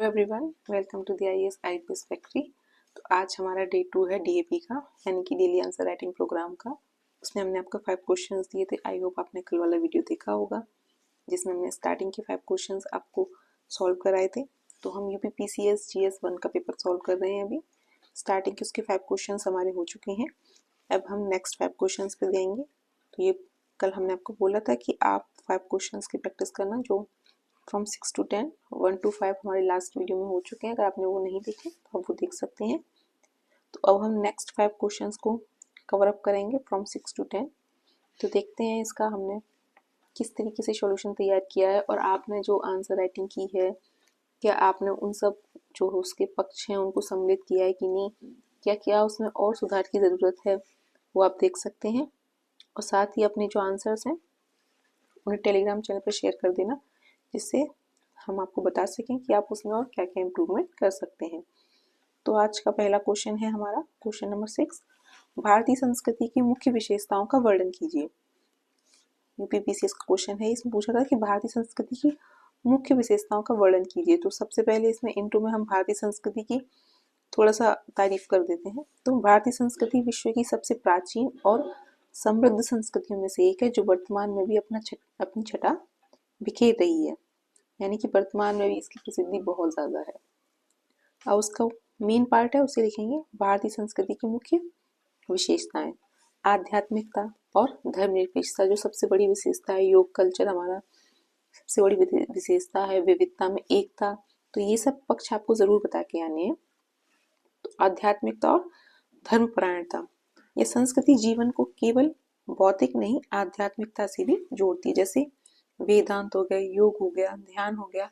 Hello everyone, welcome to the IAS IPS factory. तो आज हमारा डे 2 है डीएपी का, यानी कि डेली आंसर राइटिंग प्रोग्राम का। उसमें हमने आपको 5 क्वेश्चंस दिए थे। आई होप आपने कल वाला वीडियो देखा होगा जिसमें हमने स्टार्टिंग के 5 क्वेश्चंस आपको सॉल्व कराए थे। तो हम यूपीपीसीएस जीएस 1 का पेपर सॉल्व कर रहे हैं अभी। स्टार्टिंग के उसके 5 क्वेश्चन हमारे हो चुके हैं। अब हम नेक्स्ट 5 क्वेश्चन पे जाएंगे। तो ये कल हमने आपको बोला था कि आप 5 क्वेश्चन की प्रैक्टिस करना, जो फ्रॉम 6 to 10, 1 to 5 हमारे लास्ट वीडियो में हो चुके हैं। अगर आपने वो नहीं देखे तो आप वो देख सकते हैं। तो अब हम नेक्स्ट 5 क्वेश्चंस को कवर अप करेंगे फ्रॉम 6 to 10। तो देखते हैं इसका हमने किस तरीके से सॉल्यूशन तैयार किया है, और आपने जो आंसर राइटिंग की है, क्या आपने उन सब जो उसके पक्ष हैं उनको सम्मिलित किया है कि नहीं, क्या क्या उसमें और सुधार की ज़रूरत है, वो आप देख सकते हैं। और साथ ही अपने जो आंसर्स हैं उन्हें टेलीग्राम चैनल पर शेयर कर देना, जिससे हम आपको बता सकें कि आप उसमें और क्या क्या इम्प्रूवमेंट कर सकते हैं। तो आज का पहला क्वेश्चन है हमारा क्वेश्चन नंबर 6। भारतीय संस्कृति की मुख्य विशेषताओं का वर्णन कीजिए। यूपीपीसीएस का क्वेश्चन है। इसमें पूछा था कि भारतीय संस्कृति की मुख्य विशेषताओं का वर्णन कीजिए। तो सबसे पहले इसमें इंट्रो में हम भारतीय संस्कृति की थोड़ा सा तारीफ कर देते हैं। तो भारतीय संस्कृति विश्व की सबसे प्राचीन और समृद्ध संस्कृतियों में से एक है, जो वर्तमान में भी अपनी छटा बिखेर रही है, यानी कि वर्तमान में भी इसकी प्रसिद्धि बहुत ज़्यादा है। अब उसका मेन पार्ट है, उसे लिखेंगे। भारतीय संस्कृति की मुख्य विशेषताएं: आध्यात्मिकता और धर्मनिरपेक्षता जो सबसे बड़ी विशेषता है। योग कल्चर हमारा सबसे बड़ी विशेषता है। विविधता में एकता। तो ये सब पक्ष आपको जरूर बता के आने हैं। तो आध्यात्मिकता और धर्मपरायणता, यह संस्कृति जीवन को केवल भौतिक नहीं आध्यात्मिकता से भी जोड़ती है। जैसे वेदांत हो गए, योग हो गया, ध्यान हो गया।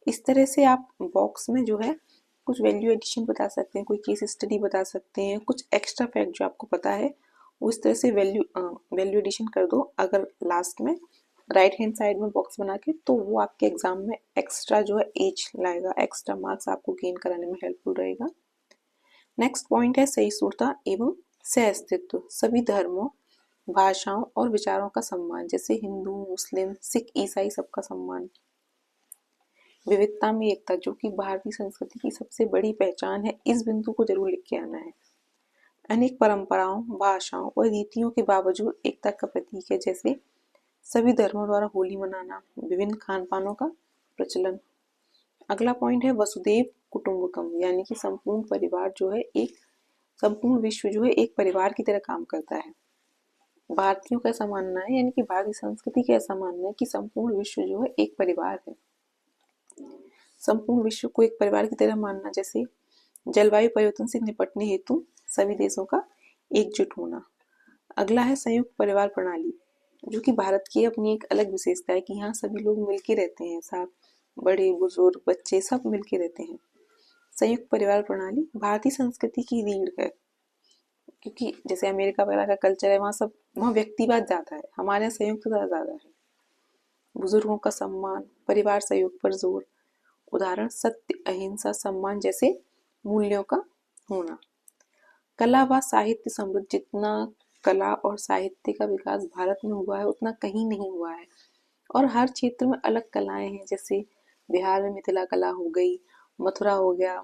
इस तरह से आप बॉक्स में जो है कुछ वैल्यू एडिशन बता सकते हैं, कोई केस स्टडी बता सकते हैं, कुछ एक्स्ट्रा फैक्ट जो आपको पता है वो इस तरह से वैल्यू एडिशन कर दो अगर लास्ट में राइट हैंड साइड में बॉक्स बना के। तो वो आपके एग्जाम में एक्स्ट्रा जो है एज लाएगा, एक्स्ट्रा मार्क्स आपको गेन कराने में हेल्पफुल रहेगा। नेक्स्ट पॉइंट है सहिष्णुता एवं सहअस्तित्व। सभी धर्मों, भाषाओं और विचारों का सम्मान, जैसे हिंदू, मुस्लिम, सिख, ईसाई, सबका सम्मान। विविधता में एकता, जो कि भारतीय संस्कृति की सबसे बड़ी पहचान है। इस बिंदु को जरूर लिख के आना है। अनेक परंपराओं, भाषाओं और रीतियों के बावजूद एकता का प्रतीक है, जैसे सभी धर्मों द्वारा होली मनाना, विभिन्न खान पानों का प्रचलन। अगला पॉइंट है वसुधैव कुटुंबकम, यानी कि संपूर्ण परिवार जो है संपूर्ण विश्व जो है एक परिवार की तरह काम करता है। भारतीयों का ऐसा मानना है, यानी कि भारतीय संस्कृति का ऐसा मानना है कि संपूर्ण विश्व जो है एक परिवार है। संपूर्ण विश्व को एक परिवार की तरह मानना, जैसे जलवायु परिवर्तन से निपटने हेतु सभी देशों का एकजुट होना। अगला है संयुक्त परिवार प्रणाली, जो कि भारत की अपनी एक अलग विशेषता है कि यहाँ सभी लोग मिलके रहते हैं, साथ बड़े बुजुर्ग बच्चे सब मिलके रहते हैं। संयुक्त परिवार प्रणाली भारतीय संस्कृति की रीढ़ है, क्योंकि जैसे अमेरिका वगैरह का कल्चर है, वहाँ व्यक्तिवाद ज़्यादा है, हमारे यहाँ संयुक्तता ज़्यादा है। बुजुर्गों का सम्मान, परिवार सहयोग पर जोर, उदाहरण सत्य, अहिंसा, सम्मान जैसे मूल्यों का होना। कला व साहित्य समृद्ध, जितना कला और साहित्य का विकास भारत में हुआ है उतना कहीं नहीं हुआ है। और हर क्षेत्र में अलग कलाएं हैं, जैसे बिहार में मिथिला कला हो गई, मथुरा हो गया,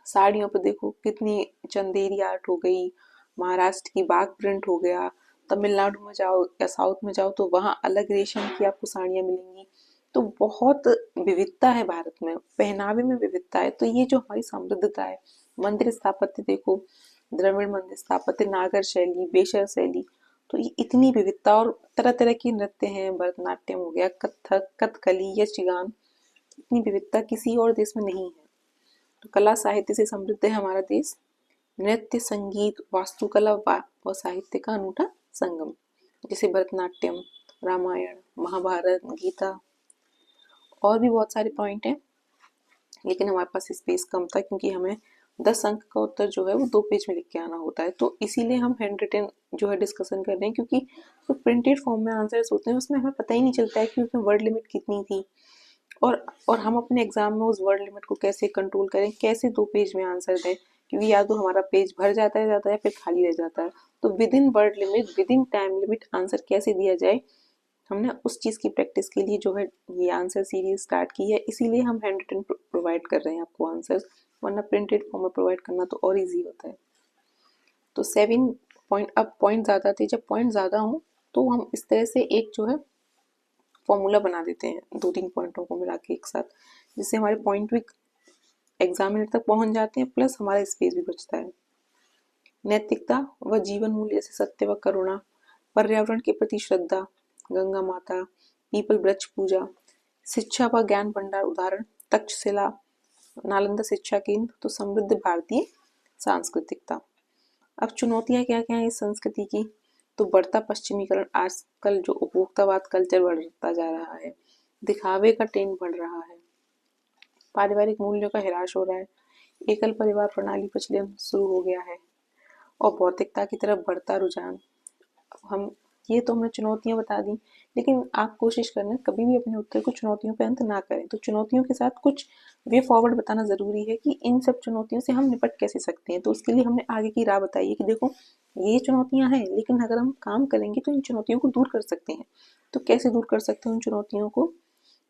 साड़ियों पर देखो कितनी चंदेरी आर्ट हो गई, महाराष्ट्र की बाग प्रिंट हो गया, तमिलनाडु में जाओ या साउथ में जाओ तो वहाँ अलग रेशम की आपको साड़ियाँ मिलेंगी। तो बहुत विविधता है भारत में, पहनावे में विविधता है। तो ये जो हमारी समृद्धता है। मंदिर स्थापत्य देखो, द्रविड़ मंदिर स्थापत्य, नागर शैली, बेशर शैली, तो ये इतनी विविधता। और तरह तरह के नृत्य हैं, भरतनाट्यम हो गया, कथक, कथकली, यक्षगान, इतनी विविधता किसी और देश में नहीं है। तो कला साहित्य से समृद्ध है हमारा देश। नृत्य, संगीत, वास्तुकला व साहित्य का अनूठा संगम, जैसे भरतनाट्यम, रामायण, महाभारत, गीता, और भी बहुत सारे पॉइंट हैं। लेकिन हमारे पास स्पेस कम था, क्योंकि हमें 10 अंक का उत्तर जो है वो 2 पेज में लिख के आना होता है। तो इसीलिए हम हैंड रिटन जो है डिस्कशन कर रहे हैं, क्योंकि जो प्रिंटेड फॉर्म में आंसर्स होते हैं उसमें हमें पता ही नहीं चलता है कि उसमें वर्ड लिमिट कितनी थी, और हम अपने एग्जाम में उस वर्ड लिमिट को कैसे कंट्रोल करें, कैसे 2 पेज में आंसर दें, क्योंकि या तो हमारा पेज भर जाता है फिर खाली रह जाता है। तो with in word limit, with in time limit answer कैसे दिया जाए, हमने उस चीज़ की प्रैक्टिस के लिए जो है ये आंसर सीरीज स्टार्ट की है, इसीलिए हम हैंड रिटन प्रोवाइड कर रहे हैं आपको आंसर्स, वरना प्रिंटेड फॉर्म में प्रोवाइड करना तो और इजी होता है। तो 7 पॉइंट, अब पॉइंट ज़्यादा थे, जब पॉइंट ज़्यादा हो तो हम इस तरह से एक जो है फॉर्मूला बना देते हैं 2-3 पॉइंटों को मिला के एक साथ, जिससे हमारे पॉइंट भी एग्जामिनर तक पहुंच जाते हैं, प्लस हमारा स्पेस भी बचता है। नैतिकता व जीवन मूल्य जैसे सत्य व करुणा, पर्यावरण के प्रति श्रद्धा, गंगा माता, पीपल वृक्ष पूजा, शिक्षा व ज्ञान भंडार, उदाहरण तक्षशिला, नालंदा शिक्षा केंद्र, तो समृद्ध भारतीय सांस्कृतिकता। अब चुनौतियां क्या क्या है इस संस्कृति की, तो बढ़ता पश्चिमीकरण, आजकल जो उपभोक्तावाद कल्चर बढ़ता जा रहा है, दिखावे का ट्रेंड बढ़ रहा है, पारिवारिक मूल्यों का ह्रास हो रहा है, एकल परिवार प्रणाली प्रचलन शुरू हो गया है, और भौतिकता की तरफ बढ़ता रुझान। हम ये तो हमने चुनौतियां बता दी, लेकिन आप कोशिश करना कभी भी अपने उत्तर को चुनौतियों पे अंत ना करें, तो चुनौतियों के साथ कुछ वे फॉरवर्ड बताना ज़रूरी है कि इन सब चुनौतियों से हम निपट कैसे सकते हैं। तो उसके लिए हमने आगे की राह बताई है कि देखो ये चुनौतियां हैं, लेकिन अगर हम काम करेंगे तो इन चुनौतियों को दूर कर सकते हैं। तो कैसे दूर कर सकते हैं उन चुनौतियों को,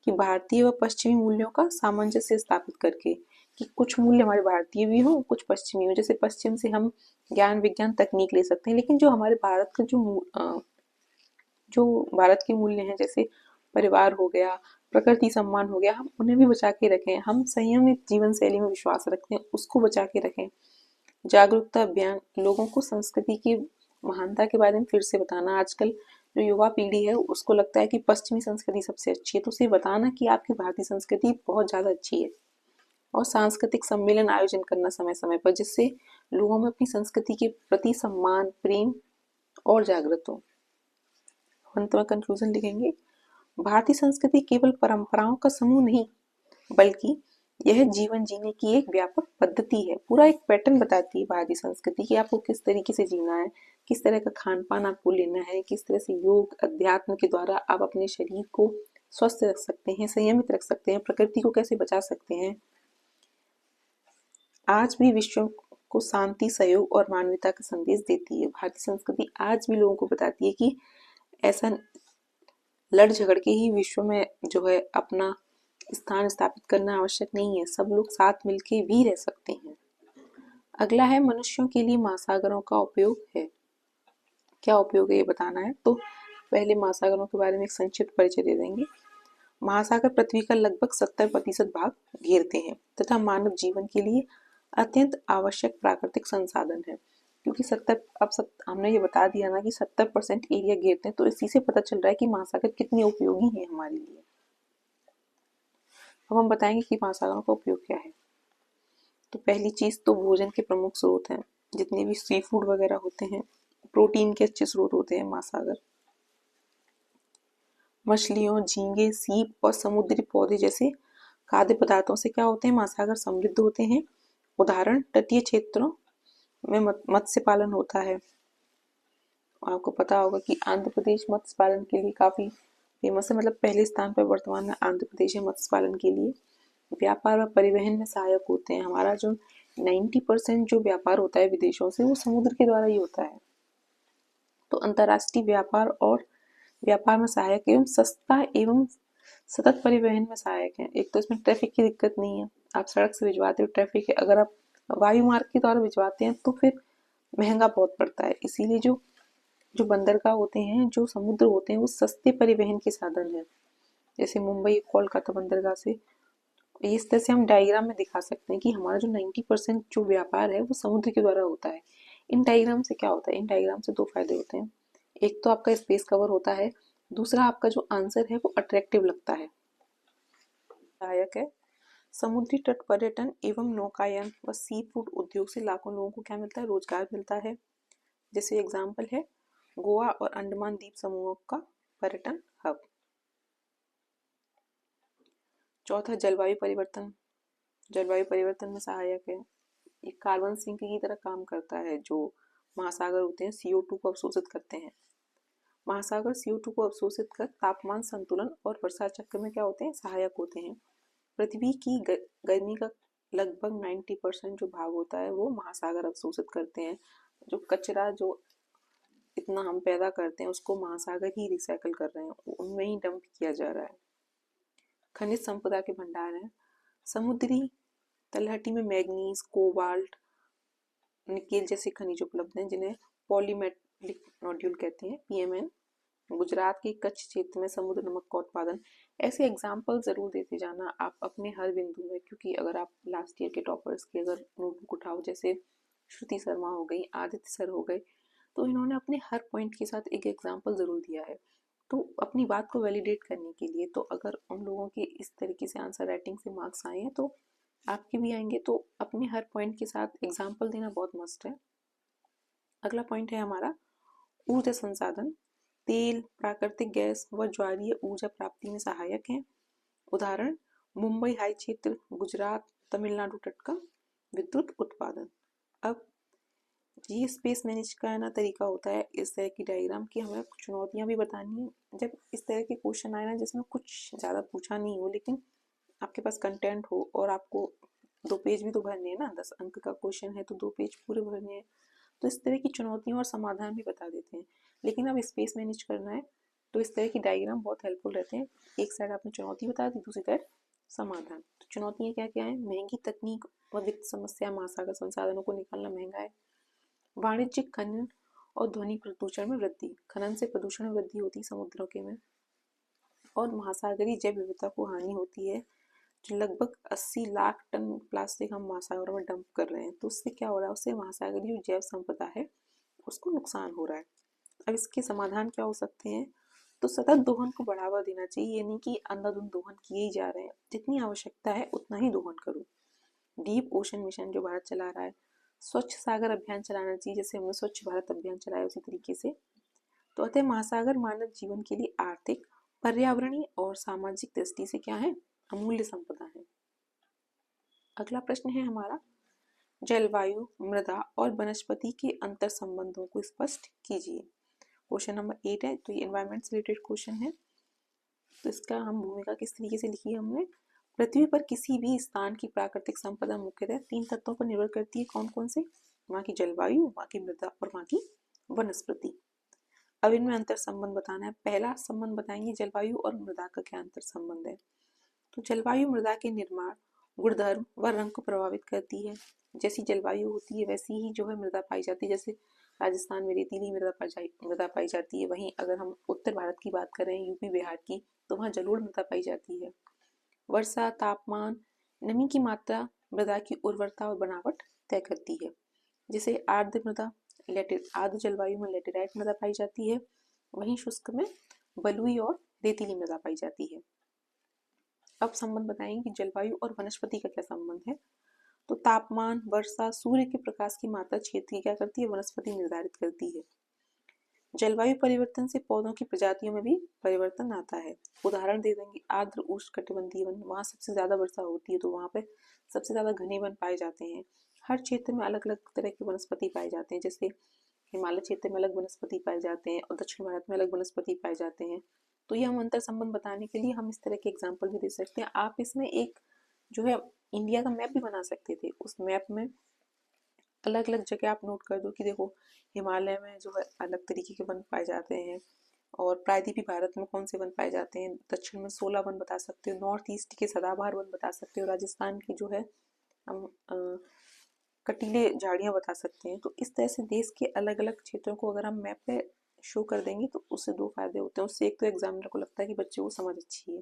कि भारतीय व पश्चिमी मूल्यों का सामंजस्य स्थापित करके, कि कुछ मूल्य हमारे भारतीय भी हों, कुछ पश्चिमी हो। जैसे पश्चिम से हम ज्ञान विज्ञान तकनीक ले सकते हैं, लेकिन जो हमारे भारत का जो भारत के मूल्य हैं, जैसे परिवार हो गया, प्रकृति सम्मान हो गया, हम उन्हें भी बचा के रखें। हम संयमित जीवन शैली में विश्वास रखते हैं, उसको बचा के रखें। जागरूकता अभियान, लोगों को संस्कृति की महानता के बारे में फिर से बताना। आजकल जो युवा पीढ़ी है उसको लगता है कि पश्चिमी संस्कृति सबसे अच्छी है, तो उसे बताना कि आपकी भारतीय संस्कृति बहुत ज़्यादा अच्छी है। और सांस्कृतिक सम्मेलन आयोजन करना समय समय पर, जिससे लोगों में अपनी संस्कृति के प्रति सम्मान, प्रेम और जागृत हो। अंत में कंक्लूजन लिखेंगे, भारतीय संस्कृति केवल परंपराओं का समूह नहीं, बल्कि यह जीवन जीने की एक व्यापक पद्धति है। पूरा एक पैटर्न बताती है भारतीय संस्कृति कि आपको किस तरीके से जीना है, किस तरह का खान पान आपको लेना है, किस तरह से योग अध्यात्म के द्वारा आप अपने शरीर को स्वस्थ रख सकते हैं, संयमित रख सकते हैं, प्रकृति को कैसे बचा सकते हैं। आज भी विश्व को शांति, सहयोग और मानवता का संदेश देती है। भारतीय संस्कृति आज भी लोगों को बताती है कि ऐसा लड़ झगड़ के ही विश्व में जो है अपना स्थान स्थापित करना आवश्यक नहीं है, सब लोग साथ मिलके भी रह सकते हैं। अगला है मनुष्यों के लिए महासागरों का उपयोग है। क्या उपयोग है ये बताना है, तो पहले महासागरों के बारे में एक संक्षिप्त परिचय दे देंगे। महासागर पृथ्वी का लगभग 70% भाग घेरते हैं तथा मानव जीवन के लिए अत्यंत आवश्यक प्राकृतिक संसाधन है। क्योंकि हमने ये बता दिया ना कि 70% एरिया घेरते हैं, तो इसी से पता चल रहा है कि महासागर कितने उपयोगी हैं हमारे लिए। अब हम बताएंगे कि महासागरों का उपयोग क्या है। तो पहली चीज तो भोजन के प्रमुख स्रोत हैं, जितने भी सी फूड वगैरह होते हैं, प्रोटीन के अच्छे स्रोत होते हैं महासागर। मछलियों, झींगे, सीप और समुद्री पौधे जैसे खाद्य पदार्थों से क्या होते हैं, महासागर समृद्ध होते हैं। उदाहरण तटीय क्षेत्रों में मत्स्य पालन होता है। आपको पता होगा कि आंध्र प्रदेश मत्स्य पालन के लिए काफी फेमस है, मतलब पहले स्थान पर वर्तमान में आंध्र प्रदेश है मत्स्य पालन के लिए। व्यापार व परिवहन में सहायक होते हैं। हमारा जो 90% जो व्यापार होता है विदेशों से, वो समुद्र के द्वारा ही होता है। तो अंतर्राष्ट्रीय व्यापार और व्यापार में सहायक एवं सस्ता एवं सतत परिवहन में सहायक है। एक तो इसमें ट्रैफिक की दिक्कत नहीं है, आप सड़क से भिजवाते हो ट्रैफिक है, अगर आप वायु मार्ग के द्वारा भिजवाते हैं तो फिर महंगा बहुत पड़ता है। इसीलिए जो जो बंदरगाह होते हैं, जो समुद्र होते हैं, वो सस्ते परिवहन के साधन है। जैसे मुंबई कोलकाता बंदरगाह से, इस तरह से हम डायग्राम में दिखा सकते हैं कि हमारा जो 90% जो व्यापार है वो समुद्र के द्वारा होता है। इन डायग्राम से क्या होता है, इन डायग्राम से 2 फायदे होते हैं। एक तो आपका स्पेस कवर होता है, दूसरा आपका जो आंसर है वो अट्रैक्टिव लगता है, सहायक है। समुद्री तट पर्यटन एवं नौकायन व सी फूड उद्योग से लाखों लोगों को क्या मिलता है, रोजगार मिलता है। जैसे एग्जाम्पल है गोवा और अंडमान द्वीप समूहों का पर्यटन हब। चौथा जलवायु परिवर्तन, जलवायु परिवर्तन में सहायक है। ये कार्बन सिंक की तरह काम करता है। जो महासागर होते हैं CO2 को अवशोषित करते हैं। महासागर CO2 को अवशोषित कर तापमान संतुलन और वर्षा चक्र में क्या होते हैं, सहायक होते हैं। पृथ्वी की गर्मी का लगभग 90% जो भाग होता है वो महासागर अवशोषित करते हैं। जो कचरा जो जितना हम पैदा करते हैं उसको महासागर ही रिसाइकल कर रहे हैं, उनमें ही डंप किया जा रहा है। खनिज संपदा के भंडार हैं। समुद्री तलहटी में मैग्नीज, कोबाल्ट, निकेल जैसे खनिज उपलब्ध हैं जिन्हें पॉलीमेटेलिक नोड्यूल कहते हैं, PMN। गुजरात के कच्छ क्षेत्र में समुद्र नमक का उत्पादन। ऐसे एग्जाम्पल जरूर देते जाना आप अपने हर बिंदु में, क्योंकि अगर आप लास्ट ईयर के टॉपर्स की अगर नोटबुक उठाओ, जैसे श्रुति शर्मा हो गई, आदित्य सर हो गए, तो इन्होंने अपने हर पॉइंट के साथ एक एग्जाम्पल जरूर दिया है। तो अपनी बात को वैलिडेट करने के लिए, तो अगर उन लोगों के इस तरीके से आंसर राइटिंग से मार्क्स आए हैं तो आपके भी आएंगे। तो अपने हर पॉइंट के साथ एग्जाम्पल देना बहुत मस्ट है। अगला पॉइंट है हमारा ऊर्जा संसाधन। तेल, प्राकृतिक गैस व ज्वारीय ऊर्जा प्राप्ति में सहायक हैं। उदाहरण मुंबई हाई क्षेत्र, गुजरात, तमिलनाडु तट का विद्युत उत्पादन। अब ये स्पेस मैनेज का ना तरीका होता है इस तरह की डायग्राम की हमें कुछ चुनौतियां भी बतानी है। जब इस तरह के क्वेश्चन आए ना जिसमें कुछ ज़्यादा पूछा नहीं हो लेकिन आपके पास कंटेंट हो और आपको 2 पेज भी तो भरने हैं ना, 10 अंक का क्वेश्चन है तो 2 पेज पूरे भरने हैं, तो इस तरह की चुनौतियों और समाधान भी बता देते हैं। लेकिन अब स्पेस मैनेज करना है तो इस तरह की डायग्राम बहुत हेल्पफुल रहते हैं। एक साइड आपने चुनौती बता दी, दूसरी साइड समाधान। तो चुनौतियाँ क्या क्या है? महंगी तकनीक व वित्त समस्या, महासागर संसाधनों को निकालना महंगा है। वाणिज्यिक खनन और ध्वनि प्रदूषण में वृद्धि, खनन से प्रदूषण में वृद्धि होती है समुद्रों के में। और महासागरीय जैव विविधता को हानि होती है, जो लगभग 80 लाख टन प्लास्टिक हम महासागरों में डंप कर रहे हैं, तो उससे क्या हो रहा है? उससे महासागरीय जैव संपदा है उसको नुकसान हो रहा है। अब इसके समाधान क्या हो सकते हैं? तो सतत दोहन को बढ़ावा देना चाहिए, यानी कि अंधाधुंध दोहन किए ही जा रहे हैं, जितनी आवश्यकता है उतना ही दोहन करो। डीप ओशन मिशन जो भारत चला रहा है, स्वच्छ सागर अभियान चलाना चाहिए, जैसे हमने स्वच्छ भारत अभियान चलाया उसी तरीके से। तो अतः महासागर मानव जीवन के लिए आर्थिक, पर्यावरणीय और सामाजिक दृष्टि से क्या है? अमूल्य संपदा है। अगला प्रश्न है हमारा जलवायु, मृदा और वनस्पति के अंतर संबंधों को स्पष्ट कीजिए। क्वेश्चन नंबर 8 है, तो ये एनवायरमेंट से रिलेटेड क्वेश्चन है। तो इसका हम भूमिका किस तरीके से लिखी है हमने? पृथ्वी पर किसी भी स्थान की प्राकृतिक संपदा मुख्यतः 3 तत्वों पर निर्भर करती है। कौन कौन से? वहाँ की जलवायु, वहाँ की मृदा और वहाँ की वनस्पति। अब इनमें अंतर संबंध बताना है। पहला संबंध बताएंगे जलवायु और मृदा का क्या अंतर संबंध है। तो जलवायु मृदा के निर्माण, गुणधर्म व रंग को प्रभावित करती है। जैसी जलवायु होती है वैसी ही जो है मृदा पाई जाती है। जैसे राजस्थान में रेतीली मृदा पाई जाती है, वहीं अगर हम उत्तर भारत की बात करें, यूपी बिहार की, तो वहाँ जलोढ़ मृदा पाई जाती है। वर्षा, तापमान, नमी की मात्रा मृदा की उर्वरता और बनावट तय करती है। जैसे आर्द्र मृदा, आर्द्र जलवायु में लेटेराइट मृदा पाई जाती है, वहीं शुष्क में बलुई और रेतीली मृदा पाई जाती है। अब संबंध बताएंगे कि जलवायु और वनस्पति का क्या संबंध है। तो तापमान, वर्षा, सूर्य के प्रकाश की मात्रा क्षेत्र की क्या करती है? वनस्पति निर्धारित करती है। जलवायु परिवर्तन से पौधों की प्रजातियों में भी परिवर्तन आता है। उदाहरण दे देंगे आर्द्र उष्णकटिबंधीय वन, वहाँ सबसे ज्यादा वर्षा होती है तो वहाँ पे सबसे ज्यादा घने वन पाए जाते हैं। हर क्षेत्र में अलग अलग तरह के वनस्पति पाए जाते हैं, जैसे हिमालय क्षेत्र में अलग वनस्पति पाए जाते हैं और दक्षिण भारत में अलग वनस्पति पाए जाते हैं। तो ये हम अंतर संबंध बताने के लिए हम इस तरह के एग्जाम्पल भी दे सकते हैं। आप इसमें एक जो है इंडिया का मैप भी बना सकते थे। उस मैप में अलग अलग जगह आप नोट कर दो कि देखो हिमालय में जो है अलग तरीके के वन पाए जाते हैं, और प्रायद्वीपीय भारत में कौन से वन पाए जाते हैं। दक्षिण में 16 वन बता सकते हो, नॉर्थ ईस्ट के सदाबहार वन बता सकते हो, राजस्थान की जो है हम कटीले झाड़ियाँ बता सकते हैं। तो इस तरह से देश के अलग अलग क्षेत्रों को अगर हम मैप पे शो कर देंगे तो उससे 2 फायदे होते हैं। उससे एक तो एग्जामिनर को लगता है कि बच्चे को समझ अच्छी है,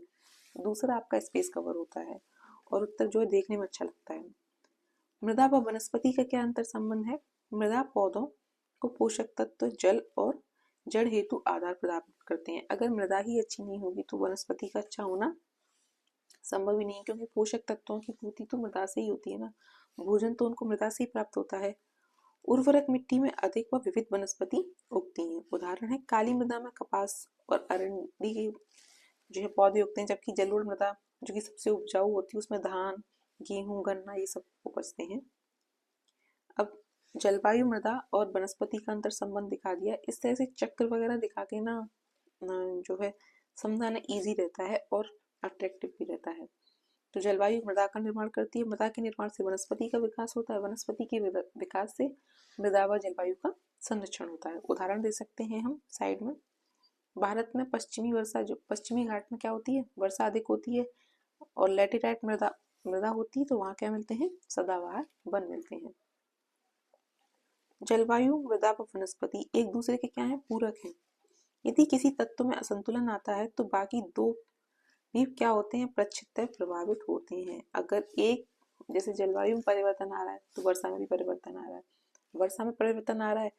दूसरा आपका स्पेस कवर होता है और उत्तर जो है देखने में अच्छा लगता है। मृदा व वनस्पति का क्या अंतर संबंध है? मृदा पौधों को पोषक तत्व, जल और जड़ हेतु आधार प्रदान करते हैं। अगर मृदा ही अच्छी नहीं होगी तो वनस्पति का अच्छा होना संभव ही नहीं, क्योंकि पोषक तत्वों की पूर्ति तो मृदा से ही होती है ना, भोजन तो उनको मृदा से ही प्राप्त होता है। उर्वरक मिट्टी में अधिक व विविध वनस्पति उगती हैं। उदाहरण है काली मृदा में कपास और अरंडी के जो है पौधे उगते हैं, जबकि जलोढ़ मृदा जो कि सबसे उपजाऊ होती है उसमें धान, गेहूं, गन्ना ये सब उपजते हैं। अब जलवायु, मृदा और वनस्पति का अंतर संबंध दिखा दिया। इस तरह से चक्र वगैरह दिखा के ना जो है समझाना इजी रहता है और अट्रैक्टिव भी रहता है। तो जलवायु मृदा का निर्माण करती है, मृदा के निर्माण से वनस्पति का विकास होता है, वनस्पति के विकास से मृदा व जलवायु का संरक्षण होता है। उदाहरण दे सकते हैं हम साइड में। भारत में पश्चिमी घाट में क्या होती है, वर्षा अधिक होती है, और लैटेराइट मृदा होती है, तो वहाँ क्या मिलते हैं, सदाबहार वन मिलते हैं। जलवायु, मृदा व वनस्पति एक दूसरे के क्या है, पूरक हैं। यदि किसी तत्व में असंतुलन आता है तो बाकी दो भी क्या होते हैं, प्रक्षिप्त प्रभावित होते हैं। अगर एक, जैसे जलवायु में परिवर्तन आ रहा है तो वर्षा में भी परिवर्तन आ रहा है, वर्षा में परिवर्तन आ रहा है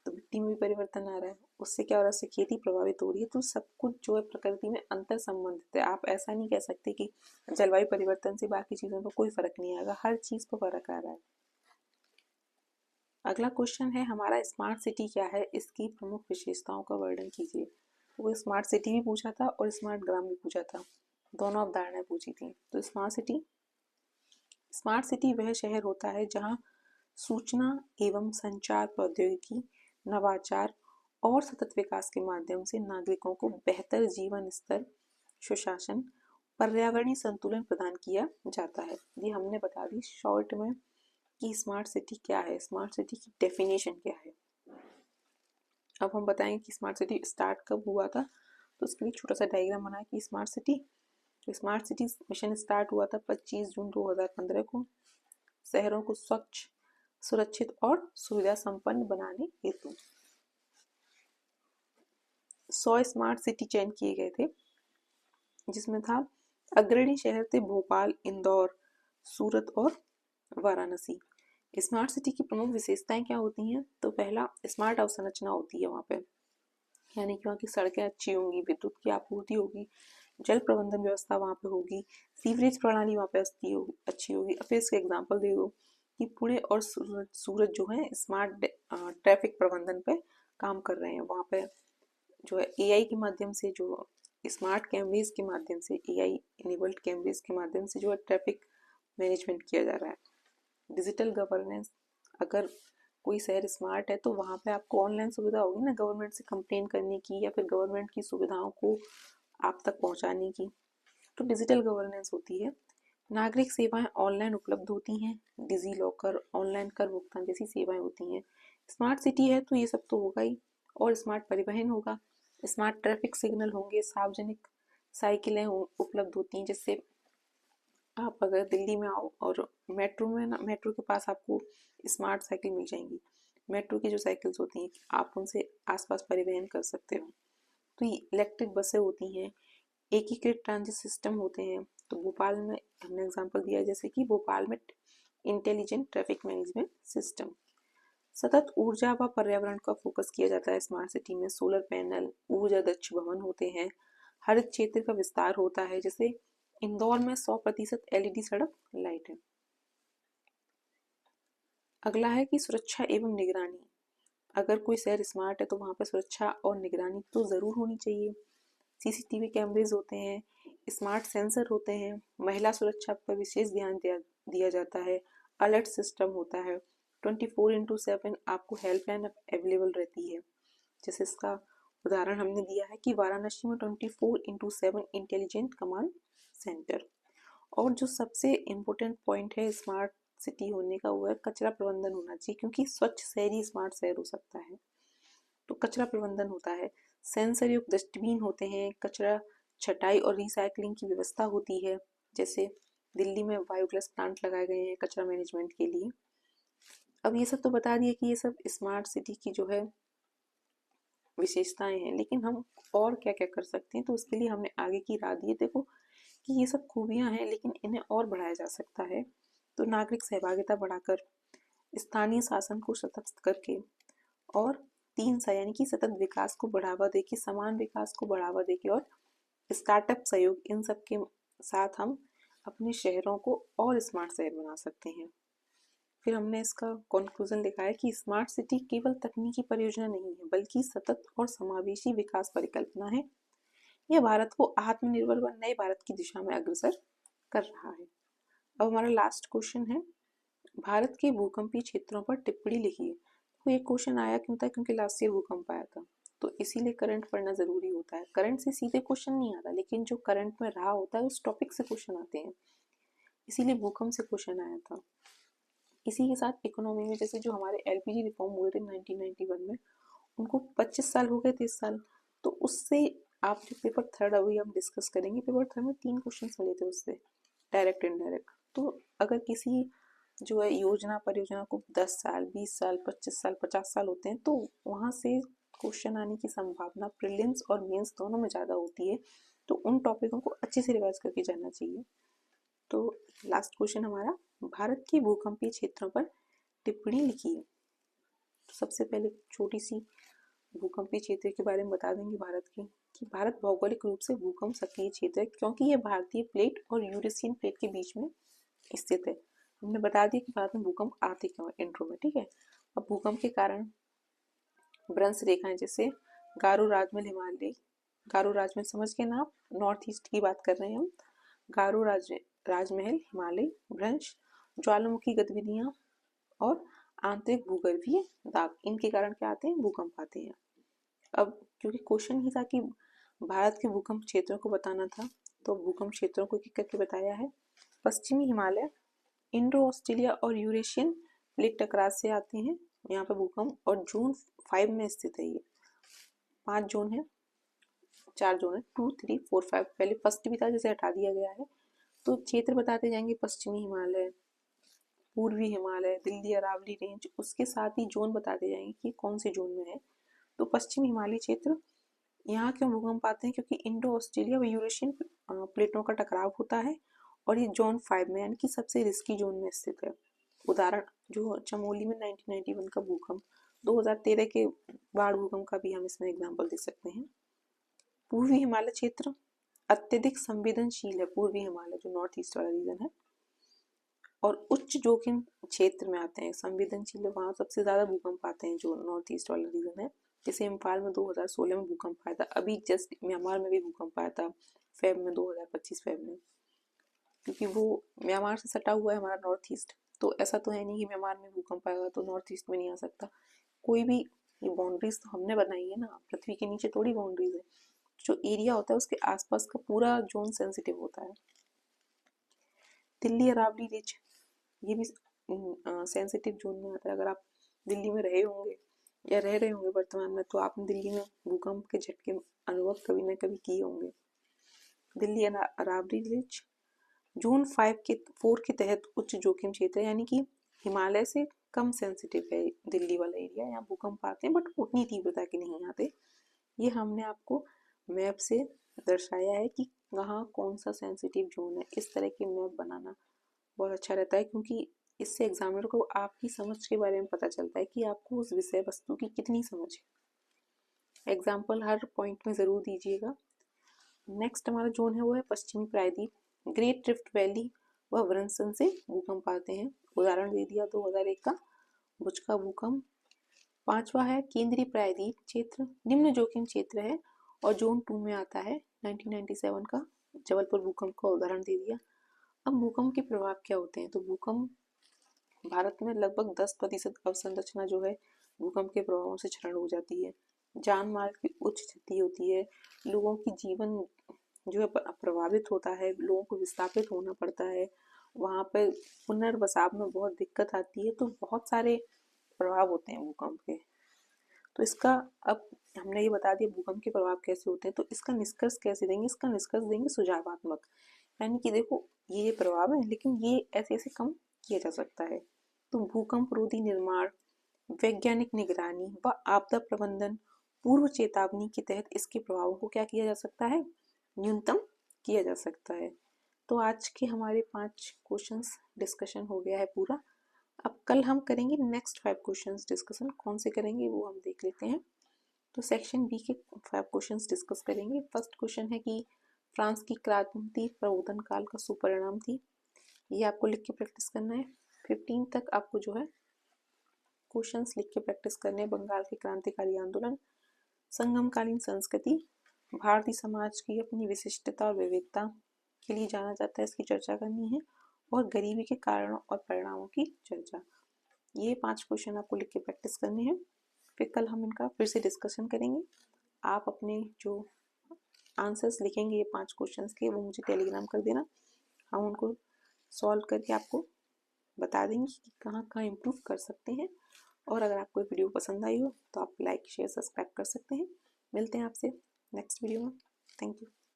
तो मिट्टी में भी परिवर्तन आ रहा है, उससे क्या हो रहा है, उससे खेती प्रभावित हो रही है। तो सब कुछ जो है प्रकृति में अंतर संबंधित है। आप ऐसा नहीं कह सकते कि जलवायु परिवर्तन से बाकी चीजों पर कोई फर्क नहीं आएगा, हर चीज पर फर्क आ रहा है। अगला क्वेश्चन है हमारा, स्मार्ट सिटी क्या है, इसकी प्रमुख विशेषताओं का वर्णन कीजिए। वो स्मार्ट सिटी भी पूछा था और स्मार्ट ग्राम भी पूछा था, दोनों अवधारणाएं पूछी थी। तो स्मार्ट सिटी वह शहर होता है जहां सूचना एवं संचार प्रौद्योगिकी, नवाचार और सतत विकास के माध्यम से नागरिकों को बेहतर जीवन स्तर, सुशासन, पर्यावरणीय संतुलन प्रदान किया जाता है। ये हमने बता दी शॉर्ट में कि स्मार्ट सिटी क्या है, स्मार्ट सिटी की डेफिनेशन क्या है। अब हम बताएंगे कि स्मार्ट सिटी स्टार्ट कब हुआ था। तो उसके लिए छोटा सा डायग्राम बनाया कि स्मार्ट सिटी मिशन स्टार्ट हुआ था 25 जून 2015 को, शहरों को स्वच्छ, सुरक्षित और सुविधा संपन्न बनाने हेतु 100 स्मार्ट सिटी चयन किए गए थे, जिसमें था अग्रणी शहर थे भोपाल, इंदौर, सूरत और वाराणसी। स्मार्ट सिटी की प्रमुख विशेषताएं क्या होती हैं, तो पहला, स्मार्ट अवसंरचना होती है वहाँ पे, यानी कि वहाँ की सड़कें अच्छी होंगी, विद्युत की आपूर्ति होगी, जल प्रबंधन व्यवस्था वहाँ पे होगी, सीवरेज प्रणाली वहाँ पे अच्छी होगी। अब फिर इसका एग्जाम्पल दे दो कि पुणे और सूरत जो है स्मार्ट ट्रैफिक प्रबंधन पे काम कर रहे हैं। वहाँ पे जो है एआई के माध्यम से, जो स्मार्ट कैमरेज के माध्यम से, एआई इनेबल्ड कैमरेज के माध्यम से जो है ट्रैफिक मैनेजमेंट किया जा रहा है। डिजिटल गवर्नेंस, अगर कोई शहर स्मार्ट है तो वहाँ पे आपको ऑनलाइन सुविधा होगी ना, गवर्नमेंट से कंप्लेन करने की या फिर गवर्नमेंट की सुविधाओं को आप तक पहुँचाने की, तो डिजिटल गवर्नेंस होती है। नागरिक सेवाएं ऑनलाइन उपलब्ध होती हैं, डिजी लॉकर, ऑनलाइन कर भुगतान जैसी सेवाएं होती हैं। स्मार्ट सिटी है तो ये सब तो होगा ही, और स्मार्ट परिवहन होगा, स्मार्ट ट्रैफिक सिग्नल होंगे, सार्वजनिक साइकिलें उपलब्ध होती हैं, जिससे आप अगर दिल्ली में आओ और मेट्रो में ना, मेट्रो के पास आपको स्मार्ट साइकिल मिल जाएंगी। मेट्रो की जो साइकिल्स होती हैं आप उनसे आसपास परिवहन कर सकते हो। तो ये इलेक्ट्रिक बसें होती हैं, एकीकृत ट्रांजिट सिस्टम होते हैं। तो भोपाल में हमने एग्जांपल दिया, जैसे कि भोपाल में इंटेलिजेंट ट्रैफिक मैनेजमेंट सिस्टम। सतत ऊर्जा व पर्यावरण का फोकस किया जाता है स्मार्ट सिटी में, सोलर पैनल, ऊर्जा दक्ष भवन होते हैं, हरित क्षेत्र का विस्तार होता है, जैसे इंदौर में 100% एलईडी सड़क लाइट है। अगला है कि सुरक्षा एवं निगरानी, अगर कोई शहर स्मार्ट है तो वहाँ पर सुरक्षा और निगरानी तो ज़रूर होनी चाहिए। सीसीटीवी कैमरेज होते हैं, स्मार्ट सेंसर होते हैं, महिला सुरक्षा पर विशेष ध्यान दिया जाता है, अलर्ट सिस्टम होता है, 24/7 आपको हेल्पलाइन अवेलेबल रहती है। जैसे इसका उदाहरण हमने दिया है कि वाराणसी में 24/7 इंटेलिजेंट कमांड सेंटर। और जो सबसे इम्पोर्टेंट पॉइंट है स्मार्ट सिटी होने का, वो है कचरा प्रबंधन होना चाहिए, क्योंकि स्वच्छ शहर ही स्मार्ट शहर हो सकता है। तो कचरा प्रबंधन होता है, सेंसर युक्त डस्टबिन होते हैं, कचरा छटाई और रिसाइकलिंग की व्यवस्था होती है, जैसे दिल्ली में बायोगैस प्लांट लगाए गए हैं कचरा मैनेजमेंट के लिए। अब ये सब तो बता दिया कि ये सब स्मार्ट सिटी की जो है विशेषताएं हैं, लेकिन हम और क्या क्या कर सकते हैं, तो उसके लिए हमने आगे की राह दी है। देखो कि ये सब खूबियां हैं, लेकिन इन्हें और बढ़ाया जा सकता है। तो नागरिक सहभागिता बढ़ाकर, स्थानीय शासन को सशक्त करके, और 3 यानी कि सतत विकास को बढ़ावा देके, समान विकास को बढ़ावा देके, और स्टार्टअप सहयोग, इन सब के साथ हम अपने शहरों को और स्मार्ट शहर बना सकते हैं। फिर हमने इसका कंक्लूजन लिखा है कि स्मार्ट सिटी केवल तकनीकी परियोजना नहीं है, बल्कि सतत और समावेशी विकास परिकल्पना है। यह भारत को आत्मनिर्भर व नए भारत की दिशा में अग्रसर कर रहा है। अब हमारा लास्ट क्वेश्चन है, भारत के भूकंपीय क्षेत्रों पर टिप्पणी लिखिए। तो ये क्वेश्चन आया क्यों था, क्योंकि लास्ट ईयर भूकंप आया था, तो इसीलिए करंट पढ़ना जरूरी होता है। करंट से सीधे क्वेश्चन नहीं आता, लेकिन जो करंट में रहा होता है उस टॉपिक से क्वेश्चन आते हैं। इसीलिए भूकंप से क्वेश्चन आया था। इसी के साथ इकोनॉमी में जैसे जो हमारे एलपीजी रिफॉर्म हुए थे 1991 में, उनको 25 साल हो गए थे इस साल। तो उससे आप जो पेपर थर्ड अभी हम डिस्कस करेंगे, पेपर थर्ड में 3 क्वेश्चन मिले थे उससे, डायरेक्ट इनडायरेक्ट। तो अगर किसी जो है योजना परियोजना को 10 साल 20 साल 25 साल 50 साल होते हैं, तो वहाँ से क्वेश्चन आने की संभावना प्रीलिम्स और मेंस दोनों में ज़्यादा होती है। तो उन टॉपिकों को अच्छे से रिवाइज करके जाना चाहिए। तो लास्ट क्वेश्चन हमारा, भारत के भूकंपीय क्षेत्रों पर टिप्पणी लिखिए। तो सबसे पहले छोटी सी भूकंपीय क्षेत्र के बारे में बता देंगे भारत के, कि भारत भौगोलिक रूप से भूकंप सक्रिय क्षेत्र है, क्योंकि यह भारतीय प्लेट और यूरेशियन प्लेट के बीच में स्थित है। हमने बता दिया कि भारत में भूकंप आते क्यों है इंट्रो में, ठीक है। अब भूकंप के कारण भ्रंश रेखाएं, जैसे गारो राजमहल हिमालय, गारो राजमहल समझ के ना आप, नॉर्थ ईस्ट की बात कर रहे हैं हम। गारो राजमहल हिमालय, भ्रंश, ज्वालामुखी गतिविधियां और आंतरिक भूगर्भीय दाब, इनके कारण क्या आते हैं, भूकंप आते हैं। अब क्योंकि क्वेश्चन ही था कि भारत के भूकंप क्षेत्रों को बताना था, तो भूकंप क्षेत्रों को एक करके बताया है। पश्चिमी हिमालय, इंडो ऑस्ट्रेलिया और यूरेशियन प्लेट टकराव से आते हैं यहाँ पे भूकंप, और जोन 5 में स्थित है ये। 5 जोन है, 4 जोन है, 2, 3, 4, 5। पहले फर्स्ट भी था जिसे हटा दिया गया है। तो क्षेत्र बताते जाएंगे, पश्चिमी हिमालय, पूर्वी हिमालय, दिल्ली अरावली रेंज, उसके साथ ही जोन बताते जाएंगे कि कौन से जोन में है। तो पश्चिमी हिमालय क्षेत्र, यहाँ क्यों भूकंप आते हैं, क्योंकि इंडो ऑस्ट्रेलिया व यूरेशियन प्लेटों का टकराव होता है, और ये जोन 5 में यानी कि सबसे रिस्की जोन में स्थित है। उदाहरण जो चमोली में 1991 का भूकंप, 2013 के बाढ़ भूकंप का भी हम इसमें एग्जाम्पल दे सकते हैं। पूर्वी हिमालय क्षेत्र अत्यधिक संवेदनशील है, पूर्वी हिमालय जो नॉर्थ ईस्ट वाला रीजन है, और उच्च जोखिम क्षेत्र में आते हैं। संवेदनशील वहाँ सबसे ज्यादा भूकंप आते हैं जो नॉर्थ ईस्ट वाला रीजन है। जैसे इम्फाल में 2016 में भूकंप आया था, अभी जस्ट म्यांमार में भी भूकंप आया था फेब में, 2025 फेब में, क्योंकि वो म्यांमार से सटा हुआ है हमारा नॉर्थ ईस्ट। तो ऐसा तो है नहीं कि म्यांमार में भूकंप आएगा तो नॉर्थ ईस्ट में नहीं आ सकता। कोई भी, ये बाउंड्रीज तो हमने बनाई है ना, पृथ्वी के नीचे थोड़ी बाउंड्रीज है। जो एरिया होता है उसके आसपास का पूरा जोन सेंसिटिव होता है। दिल्ली अरावली रिज, ये भी सेंसिटिव जोन में आता है। अगर आप दिल्ली में रहे होंगे या रह रहे होंगे वर्तमान में, तो आपने दिल्ली में भूकंप के झटके अनुभव कभी ना कभी किए होंगे। दिल्ली अरावली रिज जोन 4 के तहत उच्च जोखिम क्षेत्र है, यानी कि हिमालय से कम सेंसिटिव है दिल्ली वाला एरिया। यहाँ भूकंप आते हैं बट उतनी तीव्रता के नहीं आते। ये हमने आपको मैप से दर्शाया है कि कहाँ कौन सा सेंसिटिव जोन है। इस तरह के मैप बनाना बहुत अच्छा रहता है, क्योंकि इससे एग्जामिनर को आपकी समझ के बारे में पता चलता है कि आपको उस विषय वस्तु की कितनी समझ है। एग्जाम्पल हर पॉइंट में ज़रूर दीजिएगा। नेक्स्ट हमारा जोन है वो है पश्चिमी प्रायद्वीप, ग्रेट रिफ्ट वैली व व्रंसन से भूकंप आते हैं। उदाहरण दे दिया 2001 का भुज का भूकंप। 5वां है केंद्रीय प्रायद्वीप क्षेत्र, निम्न जोखिम क्षेत्र है और जोन 2 में आता है। 1997 का जबलपुर भूकंप का उदाहरण दे दिया। अब भूकंप के प्रभाव क्या होते हैं, तो भूकंप भारत में लगभग 10% अवसंरचना जो है भूकंप के प्रभावों से क्षरण हो जाती है। जान माल की उच्च क्षति होती है, लोगों की जीवन जो है प्रभावित होता है, लोगों को विस्थापित होना पड़ता है, वहाँ पर पुनर्वसाव में बहुत दिक्कत आती है। तो बहुत सारे प्रभाव होते हैं भूकंप के। तो इसका अब हमने ये बता दिया भूकंप के प्रभाव कैसे होते हैं, तो इसका निष्कर्ष कैसे देंगे, इसका निष्कर्ष देंगे सुझावात्मक, यानी कि देखो ये प्रभाव है लेकिन ये ऐसे ऐसे कम किया जा सकता है। तो भूकंप रोधी निर्माण, वैज्ञानिक निगरानी व आपदा प्रबंधन पूर्व चेतावनी के तहत इसके प्रभावों को क्या किया जा सकता है, न्यूनतम किया जा सकता है। तो आज के हमारे 5 क्वेश्चंस डिस्कशन हो गया है पूरा। अब कल हम करेंगे नेक्स्ट 5 क्वेश्चंस डिस्कशन, कौन से करेंगे वो हम देख लेते हैं। तो सेक्शन बी के 5 क्वेश्चंस डिस्कस करेंगे। फर्स्ट क्वेश्चन है कि फ्रांस की क्रांति प्रबोधन काल का सुपरिणाम थी। ये आपको लिख के प्रैक्टिस करना है। 15 तक आपको जो है क्वेश्चंस लिख के प्रैक्टिस करने हैं। बंगाल के क्रांतिकारी आंदोलन, संगमकालीन संस्कृति, भारतीय समाज की अपनी विशिष्टता और विविधता के लिए जाना जाता है, इसकी चर्चा करनी है, और गरीबी के कारणों और परिणामों की चर्चा। ये 5 क्वेश्चन आपको लिख के प्रैक्टिस करने हैं। फिर कल हम इनका फिर से डिस्कशन करेंगे। आप अपने जो आंसर्स लिखेंगे ये 5 क्वेश्चंस के, वो मुझे टेलीग्राम कर देना, हम उनको सॉल्व करके आपको बता देंगे कि कहाँ कहाँ इम्प्रूव कर सकते हैं। और अगर आपको वीडियो पसंद आई हो तो आप लाइक शेयर सब्सक्राइब कर सकते हैं। मिलते हैं आपसे नेक्स्ट वीडियो में। Thank you.